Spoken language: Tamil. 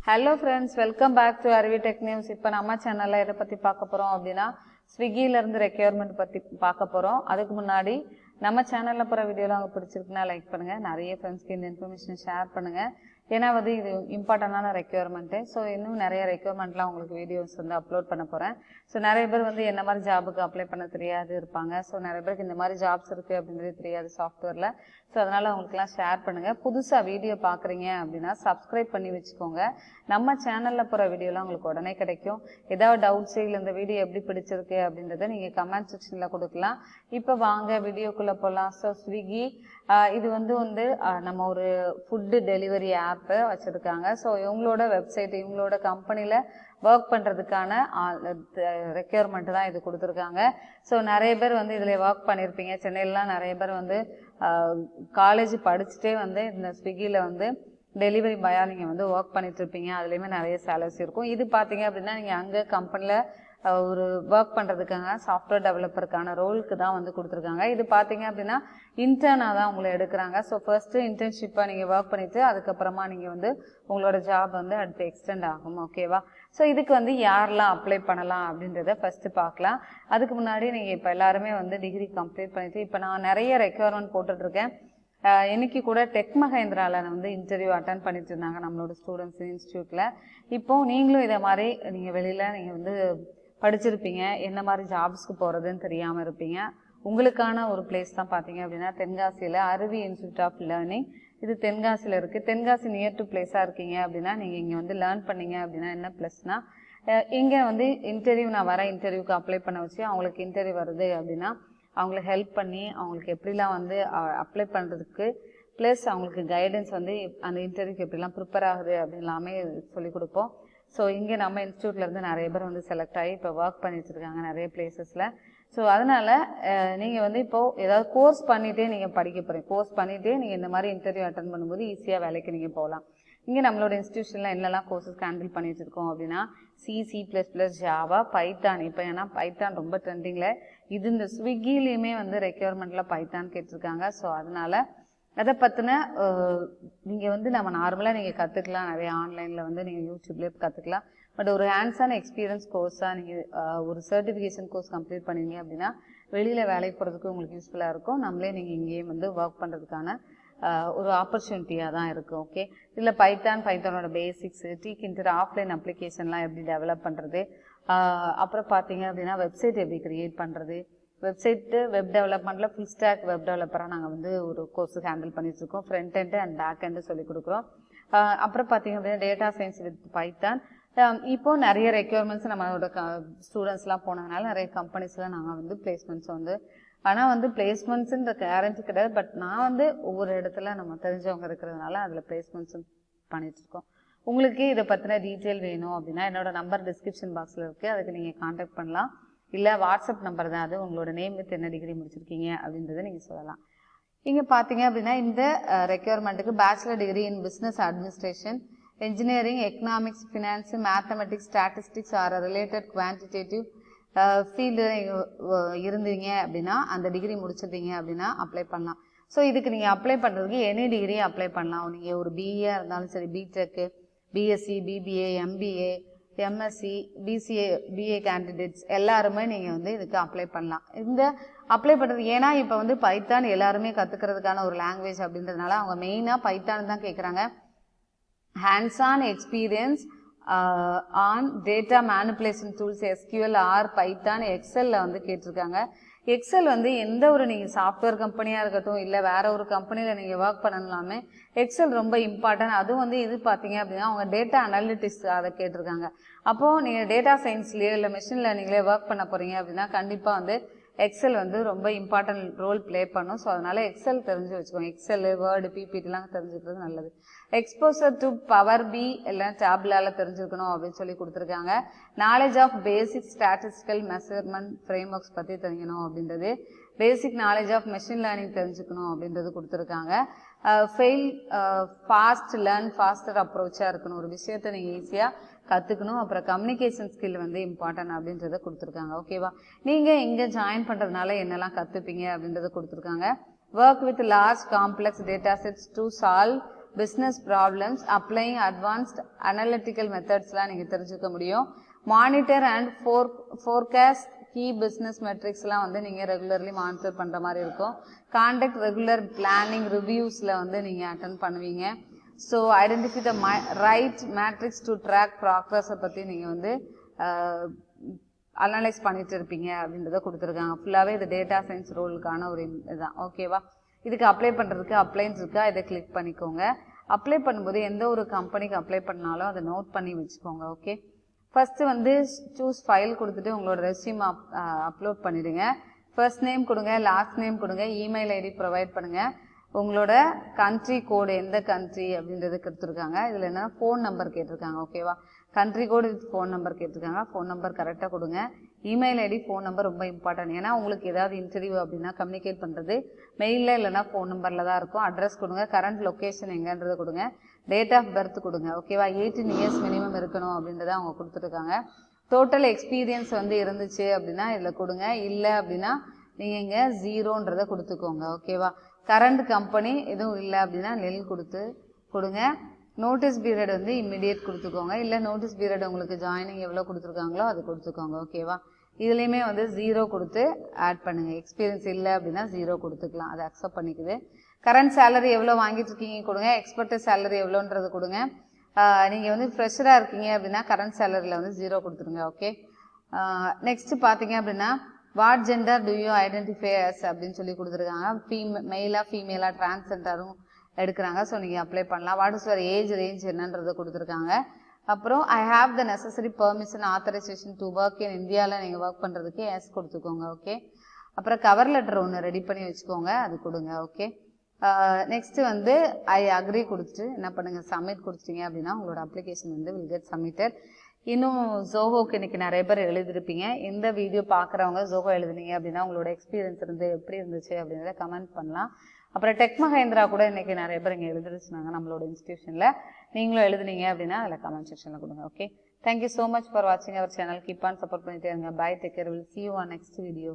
Hello friends, welcome back to Aruvi Tech News. இப்போ நம்ம சேனல்ல எதை பத்தி பார்க்க போறோம் அப்படினா Swiggyல இருந்து ரெக்யர்மென்ட் பத்தி பார்க்க போறோம். அதுக்கு முன்னாடி நம்ம சேனல்ல போற வீடியோலாம் உங்களுக்கு பிடிச்சிருக்குனா லைக் பண்ணுங்க. நிறைய ஃப்ரெண்ட்ஸ்க்கு இந்த இன்ஃபர்மேஷன் ஷேர் பண்ணுங்க. ஏனா வந்து இது இம்பார்ட்டன்ட்டான ரெக்யர்மென்ட். சோ இன்னும் நிறைய ரெக்யர்மென்ட்லாம் உங்களுக்கு வீடியோஸ் வந்து அப்லோட் பண்ண போறேன். சோ நிறைய பேர் வந்து என்ன மாதிரி ஜாபுக்கு அப்ளை பண்ண தெரியாது இருப்பாங்க. சோ நிறைய பேருக்கு இந்த மாதிரி ஜாப்ஸ் இருக்கு அப்படின்றது தெரியாது சாஃப்ட்வேர்ல. சோ அதனால உங்களுக்குலாம் ஷேர் பண்ணுங்க. புதுசா வீடியோ பார்க்கறீங்க அப்படினா Subscribe பண்ணி வெச்சுக்கோங்க. நம்ம சேனல்ல போற வீடியோலாம் உங்களுக்கு உடனே கிடைக்கும். ஏதாவது டவுட்ஸ் இல்ல இந்த வீடியோ எப்படி பிடிச்சிருக்கு அப்படின்றதை நீங்க கமெண்ட் செக்ஷன்ல கொடுக்கலாம். இப்போ வாங்க வீடியோக்குள்ள போலாம். சோ Swiggy இது வந்து நம்ம ஒரு ஃபுட் டெலிவரி ஆப் வச்சிருக்காங்க. சோ இவங்களோட வெப்சைட் இவங்களோட கம்பெனில வர்க் பண்றதுக்கான ரெக்யர்மென்ட் தான் இது கொடுத்திருக்காங்க. சோ நிறைய பேர் வந்து இதுல வர்க் பண்ணிருப்பீங்க. சென்னையிலலாம் நிறைய பேர் வந்து காலேஜ் படிச்சுட்டே வந்து இந்த Swiggyல வந்து டெலிவரி பாயா நீங்க வந்து வர்க் பண்ணிட்டு இருப்பீங்க. அதுலயுமே நிறைய சேலரிஸ் இருக்கும். இது பாத்தீங்க அப்படின்னா நீங்க அங்க கம்பெனில ஒரு வர்க் பண்றதுக்காக சாஃப்ட்வேர் டெவலப்பருக்கான ரோலுக்கு தான் வந்து கொடுத்துருக்காங்க. இது பாத்தீங்க அப்படின்னா இன்டர்னா தான் உங்களை எடுக்கிறாங்க. ஸோ ஃபர்ஸ்ட் இன்டர்ன்ஷிப்பா நீங்க ஒர்க் பண்ணிட்டு அதுக்கப்புறமா நீங்க வந்து உங்களோட ஜாப் வந்து அடுத்து எக்ஸ்டெண்ட் ஆகும். ஓகேவா? ஸோ இதுக்கு வந்து யாரெல்லாம் அப்ளை பண்ணலாம் அப்படின்றத ஃபர்ஸ்ட் பார்க்கலாம். அதுக்கு முன்னாடி நீங்க இப்ப எல்லாருமே வந்து டிகிரி கம்ப்ளீட் பண்ணிட்டு இப்ப நான் நிறைய ரெக்யர்மென்ட் போட்டுட்டு இருக்கேன். இன்னைக்கு கூட டெக் மஹேந்திரால வந்து இன்டர்வியூ அட்டென்ட் பண்ணிட்டு இருந்தாங்க நம்மளோட ஸ்டூடெண்ட்ஸ் இன்ஸ்டியூட்ல. இப்போ நீங்களும் இதை மாதிரி நீங்க வெளியில நீங்க வந்து படிச்சிருப்பீங்க, என்ன மாதிரி ஜாப்ஸ்க்கு போறதுன்னு தெரியாம இருப்பீங்க. உங்களுக்கான ஒரு பிளேஸ் தான் பாத்தீங்க அப்படின்னா தென்காசியில அருவி இன்ஸ்டியூட் ஆஃப் லேர்னிங். இது தென்காசியில இருக்கு. தென்காசி நியர் டு பிளேஸா இருக்கீங்க அப்படின்னா நீங்க இங்க வந்து லேர்ன் பண்ணீங்க அப்படின்னா என்ன பிளஸ்னா இங்க வந்து இன்டர்வியூ நான் வர இன்டர்வியூக்கு அப்ளை பண்ண வச்சு அவங்களுக்கு இன்டர்வியூ வருது அப்படின்னா அவங்களுக்கு ஹெல்ப் பண்ணி அவங்களுக்கு எப்படிலாம் வந்து அப்ளை பண்றதுக்கு பிளஸ் அவங்களுக்கு கைடன்ஸ் வந்து அந்த இன்டர்வியூக்கு எப்படிலாம் ப்ரிப்பேர் ஆகுது அப்படின்னு எல்லாமே சொல்லிக் கொடுப்போம். ஸோ இங்கே நம்ம இன்ஸ்டியூட்ல இருந்து நிறைய பேர் வந்து செலக்ட் ஆகி இப்போ ஒர்க் பண்ணிட்டு இருக்காங்க நிறைய பிளேசஸ்ல. ஸோ அதனால நீங்க வந்து இப்போ ஏதாவது கோர்ஸ் பண்ணிட்டே நீங்க படிக்க போறீங்க. கோர்ஸ் பண்ணிட்டே நீங்க இந்த மாதிரி இன்டர்வியூ அட்டன் பண்ணும்போது ஈஸியா வேலைக்கு நீங்க போகலாம். இங்க நம்மளோட இன்ஸ்டிடியூஷன்ல என்னெல்லாம் கோர்சஸ் ஹேண்டில் பண்ணிட்டு இருக்கோம் அப்படின்னா C++, ஜாவா, பைத்தான். இப்போ ஏன்னா பைத்தான் ரொம்ப ட்ரெண்டிங்ல இது இந்த ஸ்விக்கிலையுமே வந்து ரெக்யர்மெண்ட்ல பைத்தான் கேட்டிருக்காங்க. ஸோ அதனால அதை பத்தின நீங்க வந்து நம்ம நார்மலா நீங்க கத்துக்கலாம். நிறைய ஆன்லைன்ல வந்து நீங்க யூடியூப்லயே கத்துக்கலாம். பட் ஒரு ஹேண்ட்ஸான எக்ஸ்பீரியன்ஸ் கோர்ஸா நீங்க ஒரு சர்டிபிகேஷன் கோர்ஸ் கம்ப்ளீட் பண்ணீங்க அப்படின்னா வெளியில வேலைக்கு போறதுக்கு உங்களுக்கு யூஸ்ஃபுல்லா இருக்கும். நம்மளே நீங்க இங்கேயே வந்து ஒர்க் பண்றதுக்கான ஒரு ஆப்பர்ச்சுனிட்டியா தான் இருக்கு. ஓகே, இதுல பைத்தானோட பேசிக்ஸ், டீக்கின்டர் ஆஃப்லைன் அப்ளிகேஷன்லாம் எப்படி டெவலப் பண்றது, அப்புறம் பாத்தீங்க அப்படின்னா வெப்சைட் எப்படி கிரியேட் பண்றது, வெப்சைட் வெப் டெவலப்மெண்ட்ல ஃபுல் ஸ்டாக் வெப் டெவலப்பரா நாங்க வந்து ஒரு கோர்ஸ் ஹேண்டில் பண்ணிட்டு இருக்கோம். Front end and back end சொல்லி கொடுக்குறோம். அப்புறம் பாத்தீங்க அப்படின்னா டேட்டா சயின்ஸ் வித் பைத்தான். இப்போ நிறைய ரெக்யர்மெண்ட்ஸ் நம்மளோட ஸ்டூடெண்ட்ஸ் எல்லாம் போனதுனால நிறைய கம்பெனிஸ்ல நாங்க வந்து பிளேஸ்மெண்ட்ஸ் வந்து ஆனா வந்து பிளேஸ்மெண்ட்ஸ்ன்ற கேரண்டி கிடையாது. பட் நான் வந்து ஒவ்வொரு இடத்துல நம்ம தெரிஞ்சவங்க இருக்கிறதுனால அதுல பிளேஸ்மெண்ட்ஸ் பண்ணிட்டு இருக்கோம். உங்களுக்கு இதை பத்தின டீட்டெயில் வேணும் அப்படின்னா என்னோட நம்பர் டிஸ்கிரிப்ஷன் பாக்ஸ்ல இருக்கு. அதுக்கு நீங்க கான்டாக்ட் பண்ணலாம். இல்ல வாட்ஸ்அப் நம்பர் தான் அது. உங்களோட நேம் வித் என்ன டிகிரி முடிச்சிருக்கீங்க அப்படின்றத நீங்க சொல்லலாம். இங்க பாத்தீங்க அப்படின்னா இந்த ரெக்யர்மெண்ட்டுக்கு bachelor degree in business administration, engineering, economics, finance, mathematics, statistics or related quantitative field இருந்தீங்க அப்படின்னா அந்த டிகிரி முடிச்சிருந்தீங்க அப்படின்னா அப்ளை பண்ணலாம். ஸோ இதுக்கு நீங்க அப்ளை பண்றதுக்கு எனி டிகிரி அப்ளை பண்ணலாம். நீங்க ஒரு பிஏ இருந்தாலும் சரி, BTech, BSc, BBA, MBA, MSc, BCA, BA candidates எல்லாருமே நீங்க வந்து இதுக்கு அப்ளை பண்ணலாம். இந்த அப்ளை பண்றது ஏன்னா இப்ப வந்து பைத்தான் எல்லாருமே கத்துக்கிறதுக்கான ஒரு லாங்குவேஜ் அப்படின்றதுனால அவங்க மெயினா பைத்தான் தான் கேட்கறாங்க. hands-on experience on data manipulation tools, SQL or Python, Excel வந்து கேட்டிருக்காங்க. எக்ஸல் வந்து எந்த ஒரு நீங்க சாஃப்ட்வேர் கம்பெனியா இருக்கட்டும் இல்ல வேற ஒரு கம்பெனில நீங்க ஒர்க் பண்ணணும்னாமே எக்ஸல் ரொம்ப இம்பார்ட்டன்ட். அதுவும் வந்து இது பாத்தீங்க அப்படின்னா அவங்க டேட்டா அனாலிட்டிக்ஸ் அதை கேட்டிருக்காங்க. அப்போ நீங்க டேட்டா சயின்ஸ்லயோ இல்ல மெஷின் லேர்னிங்லயோ ஒர்க் பண்ண போறீங்க அப்படின்னா கண்டிப்பா வந்து எக்ஸல் வந்து ரொம்ப இம்பார்ட்டன்ட் ரோல் பிளே பண்ணும். ஸோ அதனால எக்ஸல் தெரிஞ்சு வச்சுக்கோங்க. எக்ஸல், வேர்டு, பிபிடிலாம் தெரிஞ்சுக்கிறது நல்லது. எக்ஸ்போசர் டு பவர் பி எல்லாம் டேப்லால தெரிஞ்சுக்கணும் அப்படின்னு சொல்லி கொடுத்துருக்காங்க. Knowledge of basic statistical measurement frameworks பத்தி தெரிஞ்சுக்கணும் அப்படின்றது, basic knowledge of machine learning தெரிஞ்சுக்கணும் அப்படின்றது கொடுத்துருக்காங்க. ஃபெயில் ஃபாஸ்ட், லேர்ன் ஃபாஸ்டர் அப்ரோச்சா இருக்கணும். ஒரு விஷயத்தை நீங்க ஈஸியா கத்துக்கணும். அப்புறம் கம்யூனிகேஷன் ஸ்கில் வந்து இம்பார்ட்டன்ட் அப்படின்றத கொடுத்துருக்காங்க. ஓகேவா? நீங்க இங்க ஜாயின் பண்றதுனால என்னெல்லாம் கத்துப்பீங்க அப்படின்றத கொடுத்துருக்காங்க. Work with large complex data sets to solve business problems, applying advanced analytical மெத்தட்ஸ்லாம் நீங்கள் தெரிஞ்சுக்க முடியும். Monitor and forecast key business மெட்ரிக்ஸ்லாம் வந்து நீங்கள் ரெகுலர்லி மானிட்டர் பண்ணுற மாதிரி இருக்கும். காண்டக்ட் ரெகுலர் பிளானிங் ரிவ்யூஸில் வந்து நீங்கள் அட்டன் பண்ணுவீங்க. So identify the right metrics to track ப்ராக்ரஸை பற்றி நீங்கள் வந்து அனலைஸ் பண்ணிட்டு இருப்பீங்க அப்படின்றத கொடுத்துருக்காங்க. ஃபுல்லாகவே இது டேட்டா சயின்ஸ் ரோலுக்கான ஒரு இதுதான். ஓகேவா? இதுக்கு அப்ளை பண்ணுறதுக்கு அப்ளைன்ஸ் இருக்கா, இதை கிளிக் பண்ணிக்கோங்க. அப்ளை பண்ணும்போது எந்த ஒரு கம்பெனிக்கு அப்ளை பண்ணாலும் அதை நோட் பண்ணி வச்சுக்கோங்க. ஓகே, ஃபர்ஸ்ட்டு வந்து சூஸ் ஃபைல் கொடுத்துட்டு உங்களோட ரெஸ்யூம் அப்லோட் பண்ணிடுங்க. ஃபர்ஸ்ட் நேம் கொடுங்க, லாஸ்ட் நேம் கொடுங்க, இமெயில் ஐடி ப்ரொவைட் பண்ணுங்கள். உங்களோட கண்ட்ரி கோடு எந்த கண்ட்ரி அப்படின்றது கொடுத்துருக்காங்க. இதில் என்ன ஃபோன் நம்பர் கேட்டிருக்காங்க. ஓகேவா? Country code with phone number கேட்டிருக்காங்க. ஃபோன் நம்பர் கரெக்டாக கொடுங்க. இமெயில் ஐடி ஃபோன் நம்பர் ரொம்ப இம்பார்ட்டன்ட். ஏன்னா உங்களுக்கு ஏதாவது இன்டர்வியூ அப்படின்னா கம்யூனிகேட் பண்ணுறது மெயிலில் இல்லைனா ஃபோன் நம்பரில் தான் இருக்கும். அட்ரஸ் கொடுங்க, கரண்ட் லொக்கேஷன் எங்கன்றதை கொடுங்க, டேட் ஆஃப் பர்த் கொடுங்க. ஓகேவா? 18 இயர்ஸ் மினிமம் இருக்கணும் அப்படின்றத அவங்க கொடுத்துருக்காங்க. டோட்டல் எக்ஸ்பீரியன்ஸ் வந்து இருந்துச்சு அப்படின்னா இதில் கொடுங்க. இல்லை அப்படின்னா நீங்கள் இங்கே 0ன்றதை கொடுத்துக்கோங்க. ஓகேவா? கரண்ட் கம்பெனி எதுவும் இல்லை அப்படின்னா நெல் கொடுங்க. நோட்டீஸ் பீரியட் வந்து இம்மிடியேட் கொடுத்துக்கோங்க. இல்லை நோட்டீஸ் பீரியட் உங்களுக்கு ஜாயினிங் எவ்வளோ கொடுத்துருக்காங்களோ அது கொடுத்துக்கோங்க. ஓகேவா? இதுலேயுமே வந்து 0 கொடுத்து ஆட் பண்ணுங்கள். எக்ஸ்பீரியன்ஸ் இல்லை அப்படின்னா 0 கொடுத்துக்கலாம். அதை அக்செப்ட் பண்ணிக்குது. கரண்ட் சேலரி எவ்வளோ வாங்கிட்டு இருக்கீங்க கொடுங்க. எக்ஸ்பெக்டட் சேலரி எவ்வளோன்றது கொடுங்க. நீங்கள் வந்து ஃப்ரெஷராக இருக்கீங்க அப்படின்னா கரண்ட் சேலரியில் வந்து 0 கொடுத்துருங்க. ஓகே, நெக்ஸ்ட்டு பார்த்தீங்க அப்படின்னா what gender do you identify as அப்படின்னு சொல்லி கொடுத்துருக்காங்க. மெயிலாக ஃபீமேலாக டிரான்ஸ்ஜெண்டரும் எடுக்கிறாங்க. ஸோ நீங்கள் அப்ளை பண்ணலாம். What is your age range என்னன்றதை கொடுத்துருக்காங்க. அப்புறம் I have the necessary permission authorisation to work in இந்தியாவில் நீங்கள் ஒர்க் பண்ணுறதுக்கு எஸ் கொடுத்துக்கோங்க. ஓகே, அப்புறம் கவர் லெட்டர் ஒன்று ரெடி பண்ணி வச்சுக்கோங்க, அது கொடுங்க. ஓகே, நெக்ஸ்ட்டு வந்து ஐ அக்ரி கொடுத்துட்டு என்ன பண்ணுங்கள், சப்மிட் கொடுத்துட்டீங்க அப்படின்னா உங்களோட அப்ளிகேஷன் வந்து வில் கெட் சப்மிட்டட். இன்னும் ஜோஹோக்கு இன்னைக்கு நிறைய பேர் எழுதிருப்பீங்க. இந்த வீடியோ பார்க்குறவங்க ஜோஹோ எழுதுனீங்க அப்படின்னா உங்களோட எக்ஸ்பீரியன்ஸ் இருந்து எப்படி இருந்துச்சு அப்படின்றத கமெண்ட் பண்ணலாம். அப்புறம் டெக் மஹேந்திரா கூட இன்னைக்கு நிறைய பேர் இங்கே எழுதிருச்சுனாங்க நம்மளோட இன்ஸ்டியூஷனில். நீங்களும் எழுதுனீங்க அப்படின்னா அதில் கமெண்ட் செக்ஷனில் கொடுங்க. Okay, thank you so much for வாட்சிங் our channel. Keep on support பண்ணிட்டே இருங்க. Bye, take care. Will see you on next video.